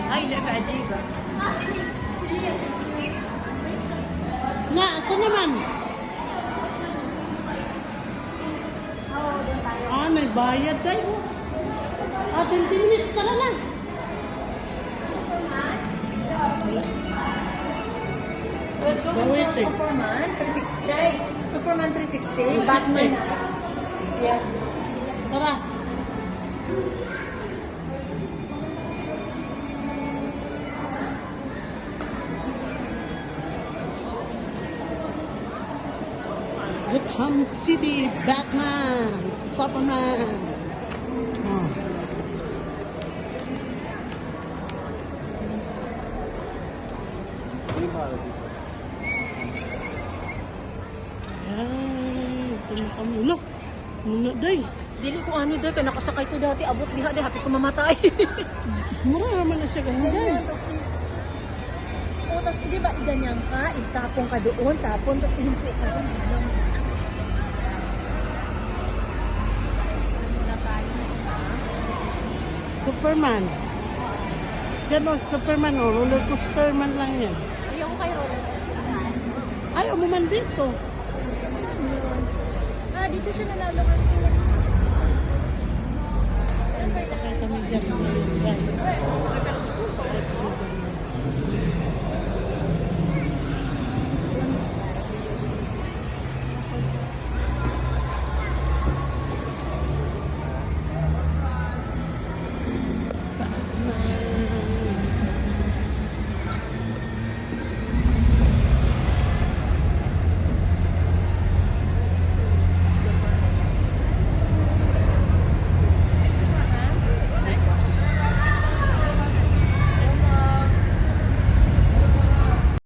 Ay, nakajiba. Na, ito naman. Nagbayad tayo. 20 minutes ka na lang. Superman 360. Superman 360. Batman. Yes. Tara. Gotham City, Batman, Superman. Oh. Ay, ito na kami. Look, muna day. Dili ko ano dahil, nakasakay ko dati, abot diha dahil, happy ko mamatay. Mura naman na siya ganyan day. O, tapos di ba, ganyan ka, itapon ka doon, tapon, tapos ihimpi ka doon. Superman. Diyan o, Superman o, roller coaster man lang yan. Ayaw ko kay roller. Ayaw mo man dito. Dito siya nalalaman. Sakay kami dyan. Guys.